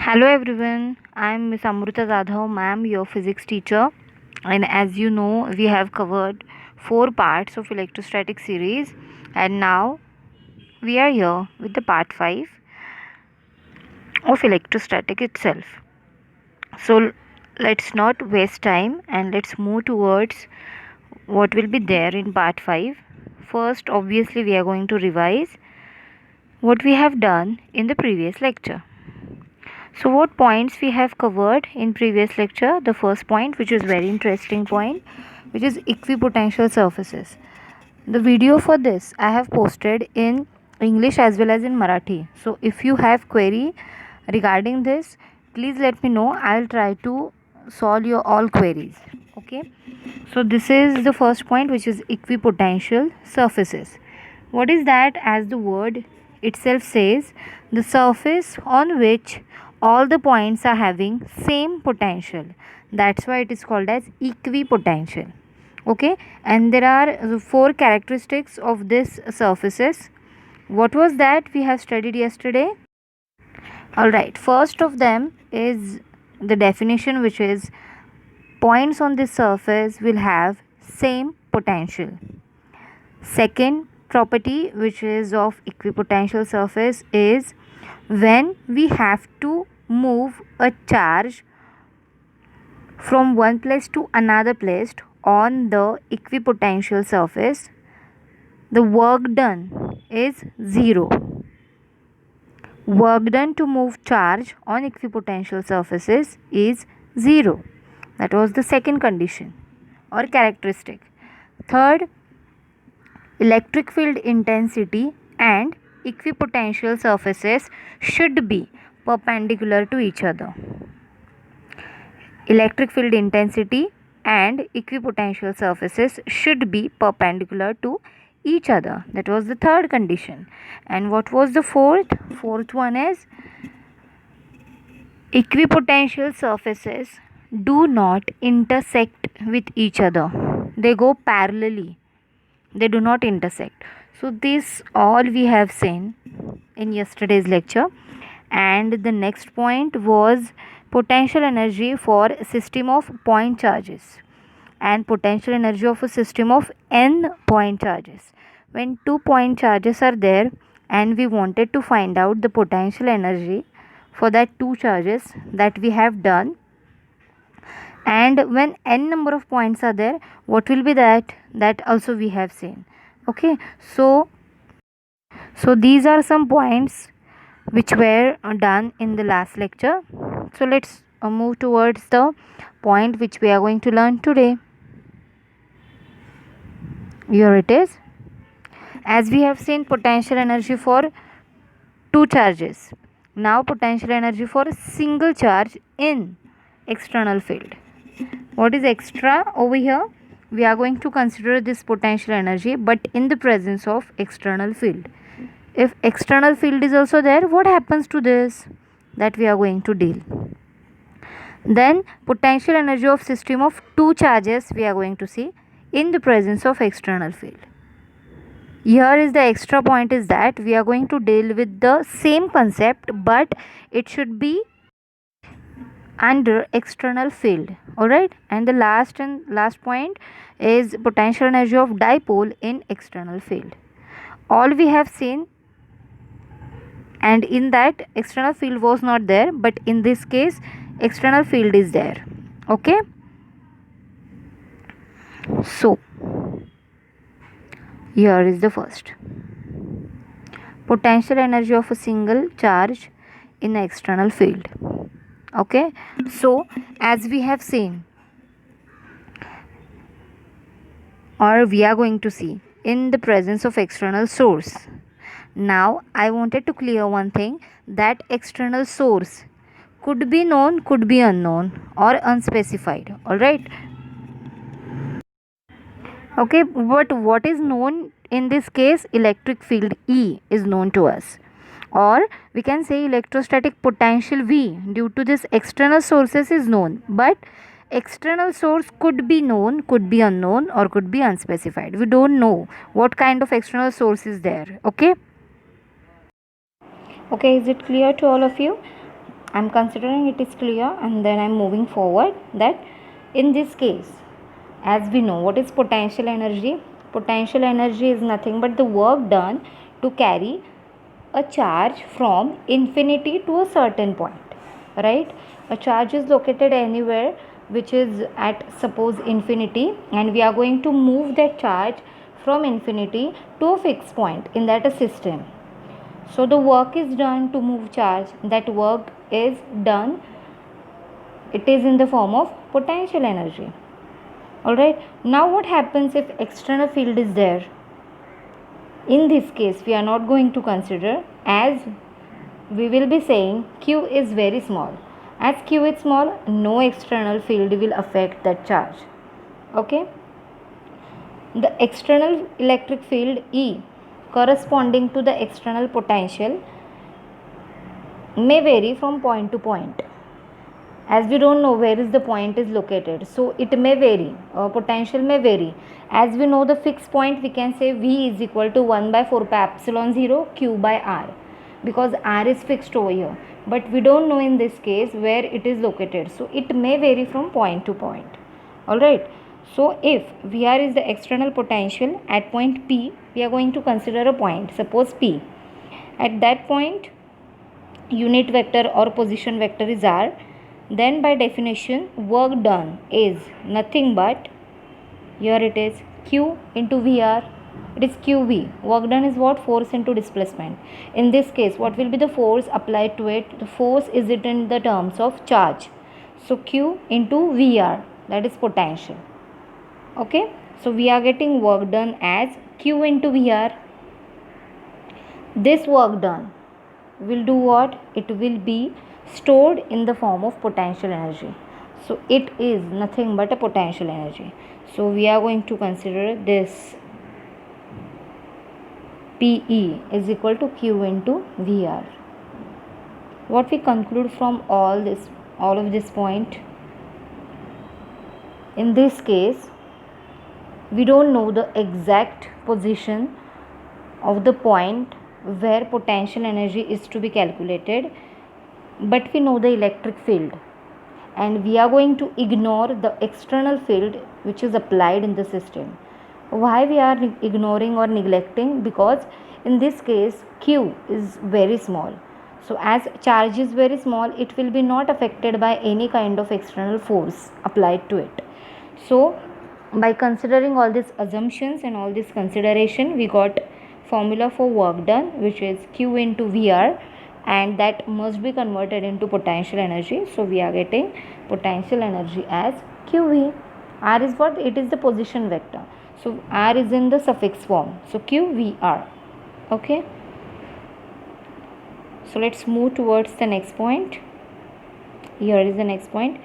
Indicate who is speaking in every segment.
Speaker 1: Hello everyone, I am Miss Amruta Jadhav, ma'am, your physics teacher. And as you know, we have covered 4 parts of electrostatic series, and now we are here with the part 5 of electrostatic itself. So let's not waste time and let's move towards what will be there in part 5. First, obviously, we are going to revise what we have done in the previous lecture. So what points we have covered in previous lecture? The first point, which is very interesting point, which is equipotential surfaces. The video for this I have posted in English as well as in Marathi. So if you have query regarding this, please let me know. I'll try to solve your all queries. Okay. So this is the first point, which is equipotential surfaces. What is that? As the word itself says, the surface on which all the points are having same potential. That's why it is called as equipotential. Okay, and there are 4 characteristics of this surfaces. What was that we have studied yesterday? All right, first of them is the definition, which is points on this surface will have same potential. Second property, which is of equipotential surface, is when we have to move a charge from one place to another place on the equipotential surface, the work done is zero. Work done to move charge on equipotential surfaces is zero. That was the second condition or characteristic. Third, electric field intensity and equipotential surfaces should be perpendicular to each other. Electric field intensity and equipotential surfaces should be perpendicular to each other. That was the third condition. And what was the fourth? Fourth one is equipotential surfaces do not intersect with each other. They go parallelly. They do not intersect. So this all we have seen in yesterday's lecture. And the next point was potential energy for a system of point charges and potential energy of a system of n point charges. When 2 point charges are there and we wanted to find out the potential energy for that 2 charges, that we have done. And when n number of points are there, what will be that also we have seen. Okay, so these are some points which were done in the last lecture. So let's move towards the point which we are going to learn today. Here it is. As we have seen potential energy for 2 charges, now potential energy for a single charge in external field. What is extra over here? We are going to consider this potential energy but in the presence of external field. If external field is also there, what happens to this? That we are going to deal. Then potential energy of system of 2 charges we are going to see in the presence of external field. Here is the extra point, is that we are going to deal with the same concept but it should be under external field. Alright, and the last point is potential energy of dipole in external field. All we have seen, and in that external field was not there, but in this case external field is there. Okay, so here is the first potential energy of a single charge in the external field. Okay, so as we have seen, or we are going to see, in the presence of external source. Now I wanted to clear one thing, that external source could be known, could be unknown or unspecified. All right, okay, but what is known in this case? Electric field E is known to us, or we can say electrostatic potential V due to this external sources is known, but external source could be known, could be unknown or could be unspecified. We don't know what kind of external source is there. Okay, is it clear to all of you? I'm considering it is clear, and then I'm moving forward that in this case, as we know, what is potential energy? Potential energy is nothing but the work done to carry a charge from infinity to a certain point, right? A charge is located anywhere which is at suppose infinity, and we are going to move that charge from infinity to a fixed point in that a system. So the work is done to move charge. That work is done, it is in the form of potential energy. Alright, now what happens if external field is there? In this case, we are not going to consider, as we will be saying Q is very small. As Q is small, no external field will affect that charge. Okay. The external electric field E corresponding to the external potential may vary from point to point, as we don't know where is the point is located, so it may vary, potential may vary. As we know the fixed point, we can say V is equal to 1 by 4 pi epsilon 0 Q by R, because R is fixed over here, but we don't know in this case where it is located, so it may vary from point to point. Alright, so if VR is the external potential at point P, we are going to consider a point, suppose P. At that point, unit vector or position vector is R. Then by definition, work done is nothing but, here it is Q into VR, it is QV. Work done is what? Force into displacement. In this case, what will be the force applied to it? The force is it in the terms of charge. So Q into VR, that is potential. Okay, so we are getting work done as Q into VR. This work done will do what? It will be stored in the form of potential energy. So it is nothing but a potential energy. So we are going to consider this PE is equal to Q into VR. What we conclude from all of this point, in this case, we don't know the exact position of the point where potential energy is to be calculated, but we know the electric field, and we are going to ignore the external field which is applied in the system. Why we are ignoring or neglecting? Because in this case Q is very small, so as charge is very small, it will be not affected by any kind of external force applied to it. So by considering all these assumptions and all this consideration, we got formula for work done, which is Q into VR, and that must be converted into potential energy. So we are getting potential energy as QV. R is what? It is the position vector, so R is in the suffix form, so QVR. Okay, so let's move towards the next point. Here is the next point.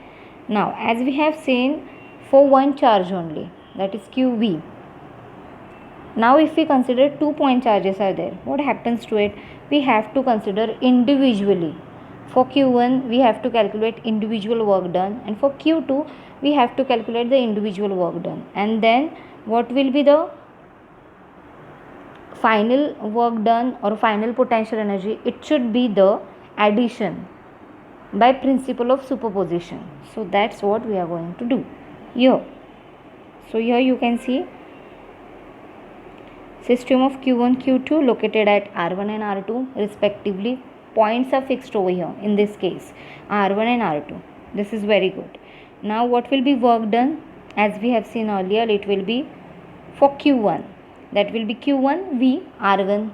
Speaker 1: Now, as we have seen, for one charge only, that is QV. Now if we consider 2 point charges are there, what happens to it? We have to consider individually. For Q1 we have to calculate individual work done, and for Q2 we have to calculate the individual work done, and then what will be the final work done or final potential energy? It should be the addition by principle of superposition. So that's what we are going to do here. So here you can see system of Q1, Q2 located at R1 and R2 respectively. Points are fixed over here in this case, R1 and R2. This is very good. Now what will be work done? As we have seen earlier, it will be for Q1, that will be Q1 V R1.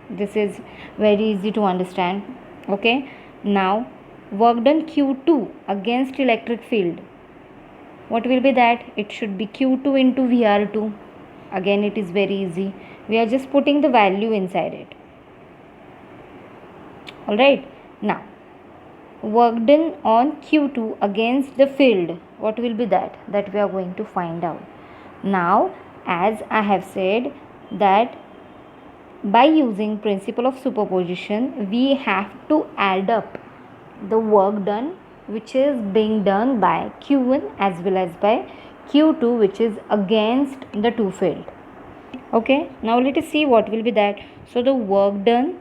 Speaker 1: This is very easy to understand. Okay, now work done Q2 against electric field, what will be that? It should be Q2 into VR2. Again, it is very easy, we are just putting the value inside it. Alright, now work done on Q2 against the field, what will be that? That we are going to find out. Now, as I have said that by using principle of superposition, we have to add up the work done which is being done by Q1 as well as by Q2, which is against the two field. Okay, now let us see what will be that. So the work done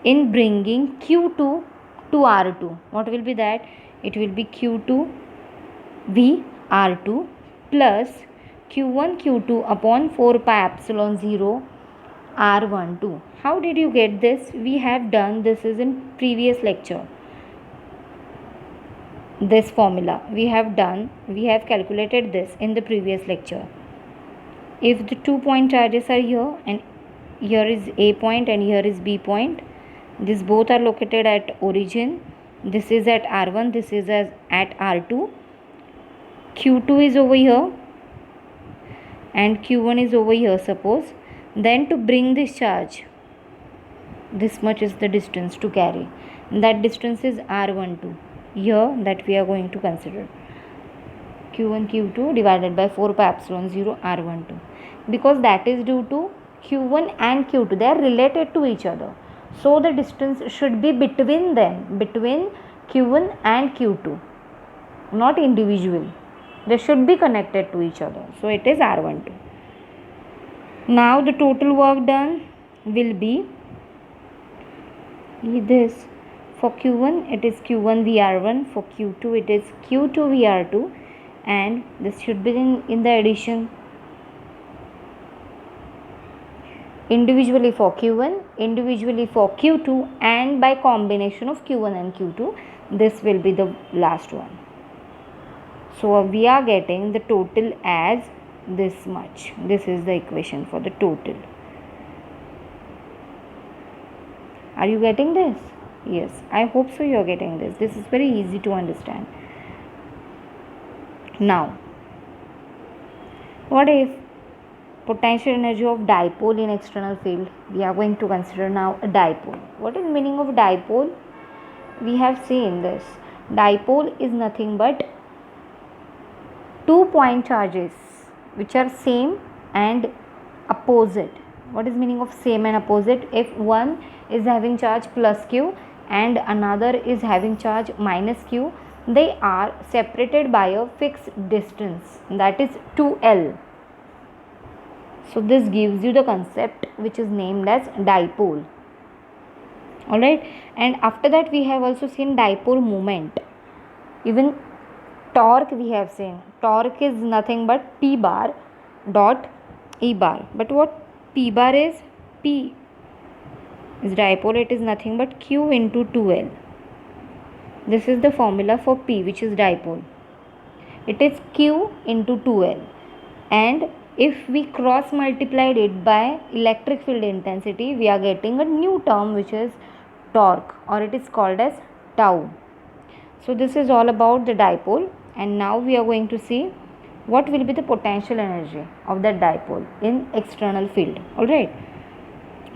Speaker 1: in bringing Q2 to R2. What will be that? It will be Q2 V R2 plus Q1 Q2 upon 4 pi epsilon 0 R12. How did you get this? We have done this is in previous lecture. This formula we have calculated this in the previous lecture. If the 2 point charges are here, and here is A point and here is B point, these both are located at origin. This is at R1, this is at R2. Q2 is over here and Q1 is over here, suppose. Then to bring this charge, this much is the distance to carry. That distance is R12 here, that we are going to consider. Q1 Q2 divided by 4 pi epsilon 0 R12, because that is due to Q1 and Q2, they are related to each other. So the distance should be between them, between Q1 and Q2, not individual. They should be connected to each other. So it is R12. Now the total work done will be this. For Q1 it is Q1 VR1, for Q2 it is Q2 VR2, and this should be in the addition. Individually for Q1, individually for Q2, and by combination of Q1 and Q2, this will be the last one. So we are getting the total as this much. This is the equation for the total. Are you getting this? Yes, I hope so you are getting this. This is very easy to understand. Now, what if potential energy of dipole in external field? We are going to consider now a dipole. What is the meaning of dipole? We have seen this. Dipole is nothing but 2 point charges which are same and opposite. What is meaning of same and opposite? If one is having charge plus q and another is having charge minus q, they are separated by a fixed distance, that is 2L. So this gives you the concept which is named as dipole. Alright, and after that we have also seen dipole moment. Even torque we have seen. Torque is nothing but P bar dot E bar. But what P bar is? P is dipole, it is nothing but Q into 2L. This is the formula for P, which is dipole. It is Q into 2L. And if we cross multiplied it by electric field intensity, we are getting a new term which is torque, or it is called as tau. So this is all about the dipole, and now we are going to see what will be the potential energy of that dipole in external field. Alright.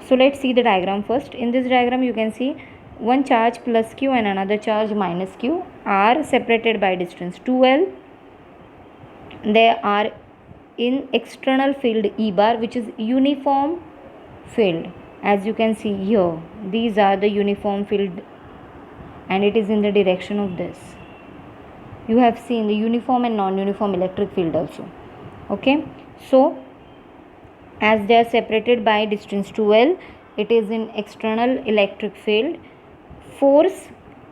Speaker 1: So let's see the diagram first. In this diagram you can see one charge plus q and another charge minus q are separated by distance 2L. They are in external field E bar, which is uniform field. As you can see here, these are the uniform field and it is in the direction of this. You have seen the uniform and non-uniform electric field also. Okay, so as they are separated by distance 2L, it is in external electric field. Force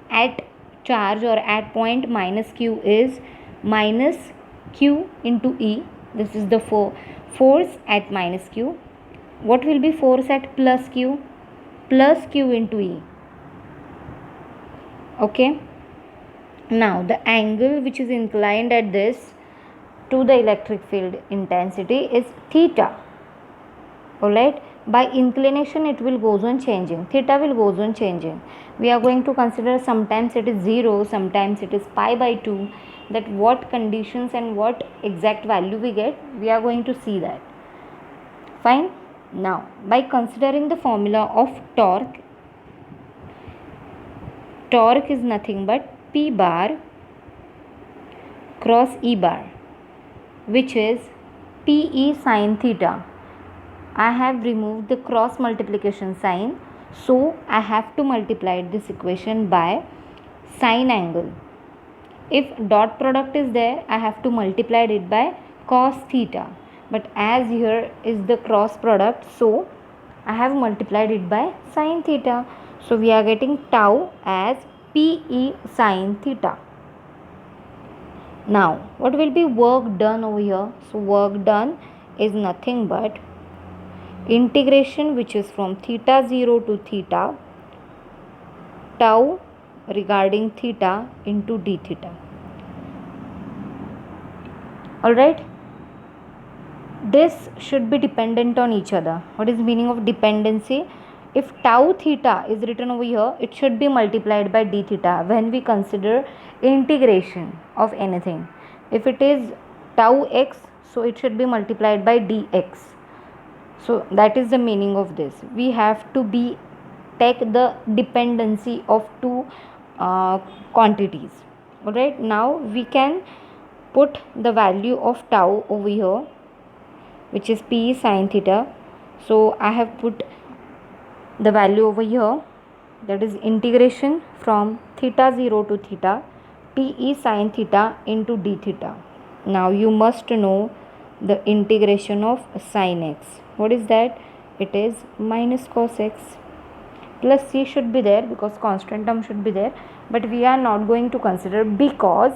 Speaker 1: at charge or at point minus q is minus q into E. This is the force at minus q. What will be force at plus q? Plus q into E. Okay. Now the angle which is inclined at this to the electric field intensity is theta. Alright. By inclination it will goes on changing. Theta will goes on changing. We are going to consider sometimes it is 0, sometimes it is pi by 2. That what conditions and what exact value we get, we are going to see that. Fine. Now by considering the formula of torque, torque is nothing but P bar cross E bar, which is PE sin theta. I have removed the cross multiplication sign, so I have to multiply this equation by sine angle. If dot product is there, I have to multiply it by cos theta. But as here is the cross product, so I have multiplied it by sine theta. So we are getting tau as PE sine theta. Now, what will be work done over here? So, work done is nothing but integration, which is from theta 0 to theta tau regarding theta into d theta. Alright, this should be dependent on each other. What is the meaning of dependency? If tau theta is written over here, it should be multiplied by d theta when we consider integration of anything. If it is tau x, so it should be multiplied by dx. So that is the meaning of this. We have to take the dependency of two quantities. Alright, now we can put the value of tau over here, which is P sine theta. So I have put the value over here, that is integration from theta 0 to theta PE sine theta into d theta. Now you must know the integration of sine x. What is that? It is minus cos x. Plus c should be there because constant term should be there, but we are not going to consider because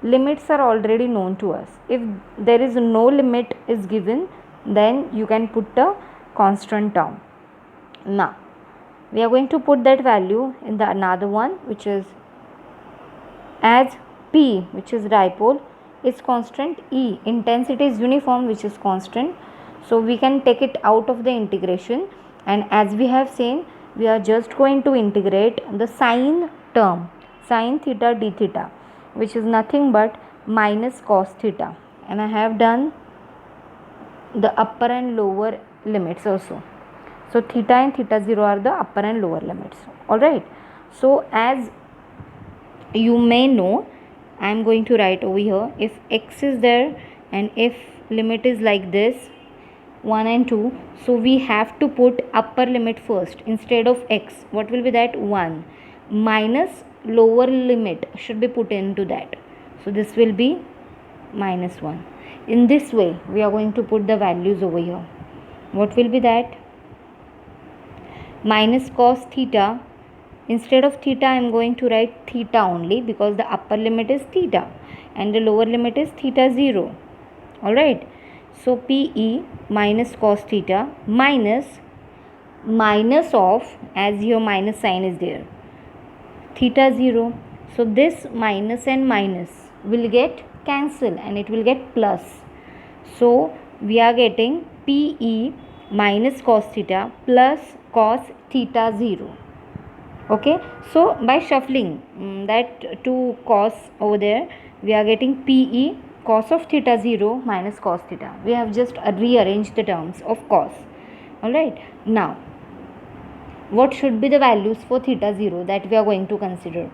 Speaker 1: limits are already known to us. If there is no limit is given, then you can put a constant term. Now we are going to put that value in the another one, which is as P, which is dipole, is constant, E intensity is uniform, which is constant. So we can take it out of the integration, and as we have seen, we are just going to integrate the sine term, sine theta d theta, which is nothing but minus cos theta, and I have done the upper and lower limits also. So theta and theta 0 are the upper and lower limits. Alright, so as you may know, I am going to write over here, if x is there and if limit is like this 1 and 2, so we have to put upper limit first instead of x. What will be that? 1 minus lower limit should be put into that. So this will be minus 1. In this way we are going to put the values over here. What will be that? Minus cos theta. Instead of theta I am going to write theta only because the upper limit is theta and the lower limit is theta 0. Alright. So PE minus cos theta minus of, as your minus sign is there, theta 0. So this minus and minus will get cancel and it will get plus. So we are getting PE minus cos theta plus cos theta 0. Okay, so by shuffling that two cos over there, we are getting PE cos of theta 0 minus cos theta. We have just rearranged the terms of cos. Alright, now what should be the values for theta 0 that we are going to consider?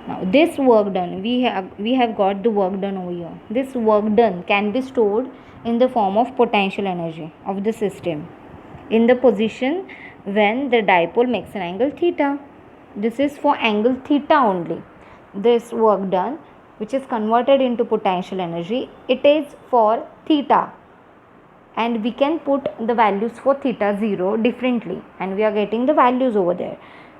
Speaker 1: Now this work done, we have got the work done over here. This work done can be stored in the form of potential energy of the system in the position when the dipole makes an angle theta. This is for angle theta only. This work done, which is converted into potential energy, it is for theta, and we can put the values for theta 0 differently, and we are getting the values over there.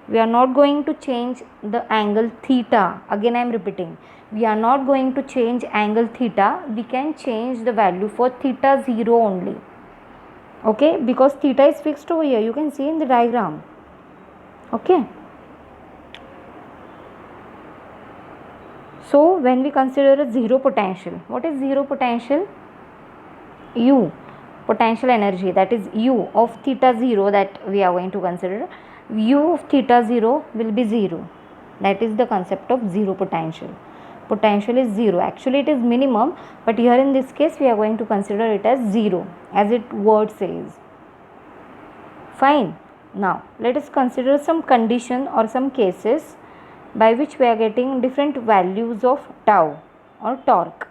Speaker 1: We are not going to change the angle theta. Again I am repeating, we are not going to change angle theta. We can change the value for theta 0 only. Okay, because theta is fixed over here, you can see in the diagram. Okay, so when we consider a zero potential, what is zero potential? U, potential energy, that is U of theta 0 that we are going to consider. U of theta 0 will be 0. That is the concept of zero potential. Potential is 0. Actually it is minimum, but here in this case we are going to consider it as 0, as it word says. Fine. Now let us consider some condition or some cases by which we are getting different values of tau or torque,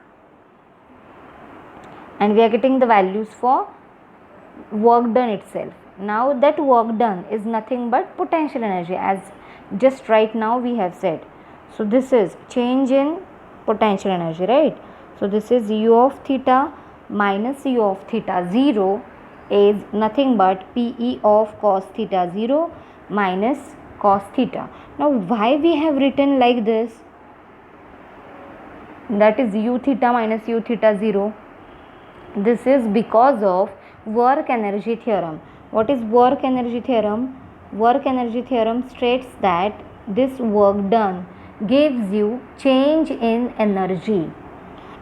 Speaker 1: and we are getting the values for work done itself. Now that work done is nothing but potential energy, as just right now we have said. So this is change in potential energy, right? So this is U of theta minus U of theta 0 is nothing but PE of cos theta 0 minus cos theta. Now why we have written like this, that is u theta minus u theta 0? This is because of work energy theorem. What is work energy theorem? Work energy theorem states that this work done gives you change in energy.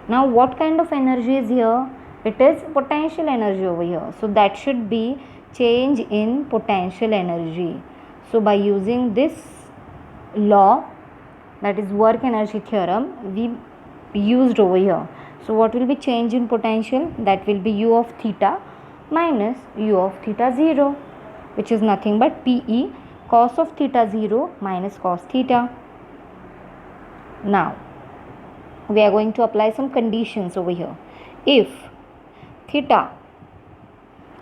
Speaker 1: Now what kind of energy is here? It is potential energy over here. So that should be change in potential energy. So by using this law, that is work energy theorem, we used over here. So what will be change in potential? That will be u of theta minus u of theta 0, which is nothing but Pe cos of theta 0 minus cos theta. Now we are going to apply some conditions over here. If theta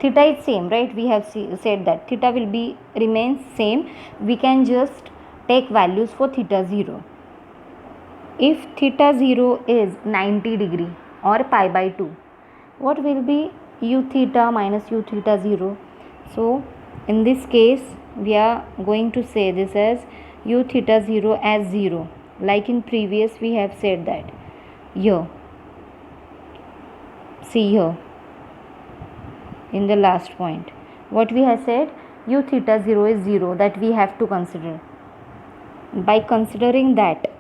Speaker 1: is same, right? We have said that theta will be remains same. We can just take values for theta 0. If theta 0 is 90 degree or pi by 2, what will be u theta minus u theta 0? So in this case we are going to say this as u theta 0 as 0, like in previous we have said that. Here, see here in the last point, what we have said, u theta 0 is 0, that we have to consider. By considering that,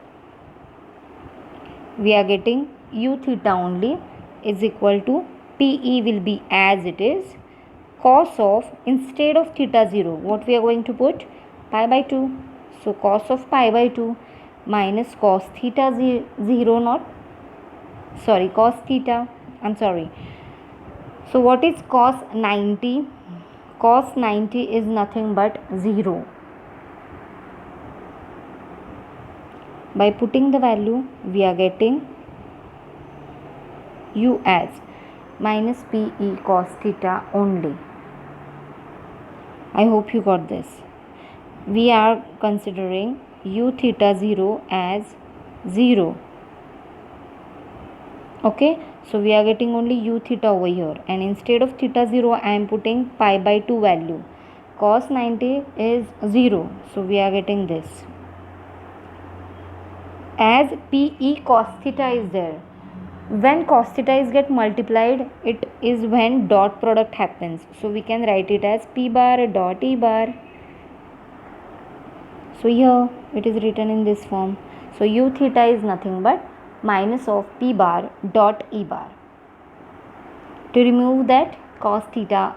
Speaker 1: we are getting u theta only is equal to Pe will be as it is, cos of, instead of theta 0, what we are going to put? Pi by 2. So cos of pi by 2 minus cos theta 0 not, sorry, cos theta, I'm sorry. So what is cos 90? Cos 90 is nothing but 0. By putting the value, we are getting u as minus Pe cos theta only. I hope you got this. We are considering u theta 0 as 0. Okay, so we are getting only u theta over here, and instead of theta 0 I am putting pi by 2 value. Cos 90 is 0, so we are getting this. As Pe cos theta is there, when cos theta is get multiplied, it is when dot product happens. So we can write it as P bar dot E bar. So here it is written in this form. So u theta is nothing but minus of P bar dot E bar. To remove that cos theta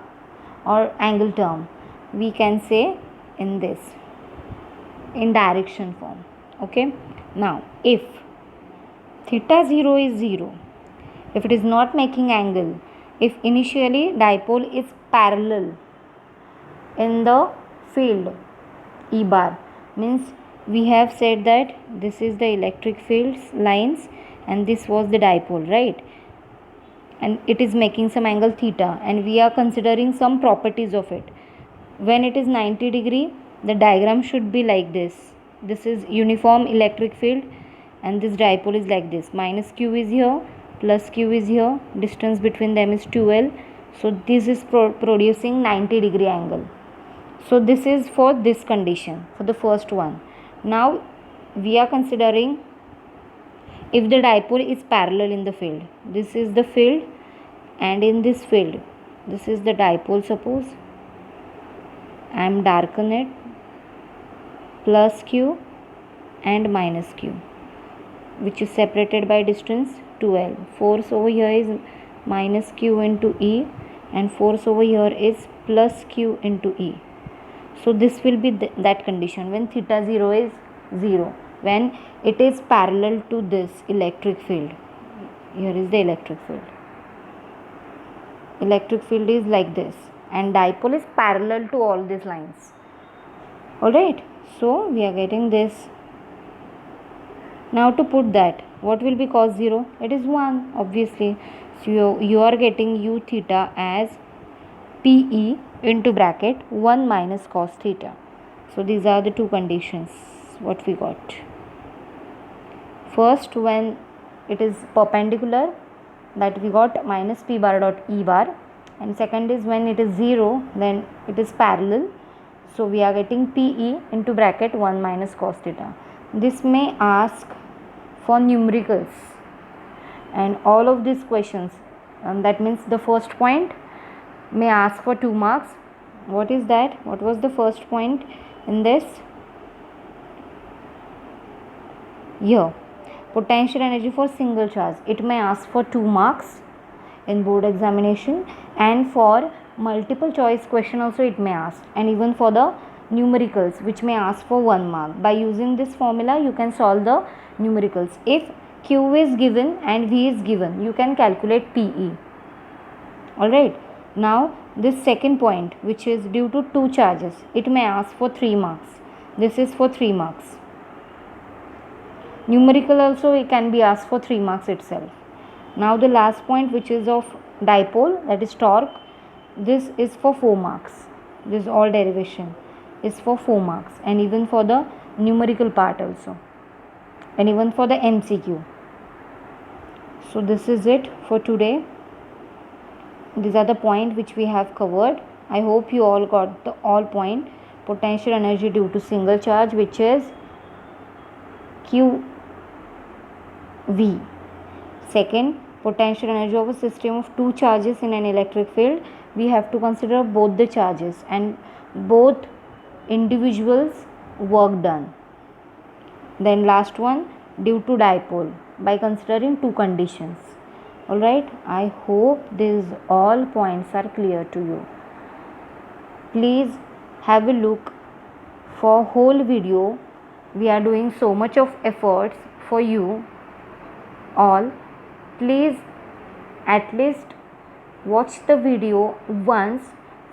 Speaker 1: or angle term, we can say in this, in direction form. Okay. Now if theta 0 is 0, if it is not making angle, if initially dipole is parallel in the field E bar, means we have said that this is the electric fields lines and this was the dipole, right? And it is making some angle theta, and we are considering some properties of it. When it is 90 degree, the diagram should be like this. This is uniform electric field and this dipole is like this. Minus q is here, plus q is here, distance between them is 2l. So this is producing 90 degree angle. So this is for this condition, for the first one. Now we are considering if the dipole is parallel in the field. This is the field, and in this field, this is the dipole. Suppose I am darken it, plus q and minus q, which is separated by distance 2l. Force over here is minus q into E, and force over here is plus q into E. So this will be that condition when theta 0 is 0, when it is parallel to this electric field. Here is the electric field. Electric field is like this, and dipole is parallel to all these lines. Alright, so we are getting this. Now to put that, what will be cos 0? It is 1, obviously. So you are getting u theta as Pe into bracket 1 minus cos theta. So these are the two conditions what we got. First, when it is perpendicular, that we got minus P bar dot E bar, and second is when it is 0, then it is parallel. So we are getting PE into bracket 1 minus cos theta. This may ask for numericals, and all of these questions, that means the first point may ask for 2 marks. What is that? What was the first point in this? Here, potential energy for single charge. It may ask for 2 marks in board examination, and for multiple choice question also it may ask, and even for the numericals which may ask for 1 mark. By using this formula you can solve the numericals. If Q is given and V is given, you can calculate PE. Alright, now this second point, which is due to 2 charges, it may ask for 3 marks. This is for 3 marks. Numerical also it can be asked for 3 marks itself. Now the last point, which is of dipole, that is torque, this is for 4 marks. This all derivation is for 4 marks, and even for the numerical part also, and even for the MCQ. So this is it for today. These are the points which we have covered. I hope you all got the all point. Potential energy due to single charge, which is QV. Second, potential energy of a system of 2 charges in an electric field. We have to consider both the charges and both individuals' work done. Then last one, due to dipole, by considering 2 conditions. Alright, I hope these all points are clear to you. Please have a look for whole video. We are doing so much of efforts for you all. Please at least watch the video once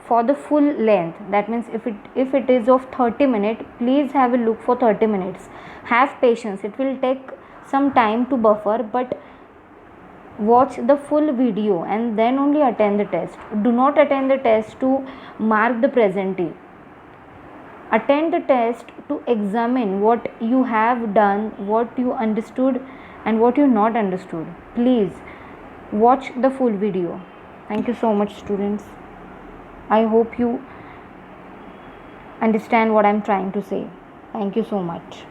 Speaker 1: for the full length. That means if it is of 30 minutes, please have a look for 30 minutes. Have patience, it will take some time to buffer, but watch the full video and then only attend the test. Do not attend the test to mark the presentee. Attend the test to examine what you have done, what you understood and what you not understood. Please watch the full video. Thank you so much, students. I hope you understand what I am trying to say. Thank you so much.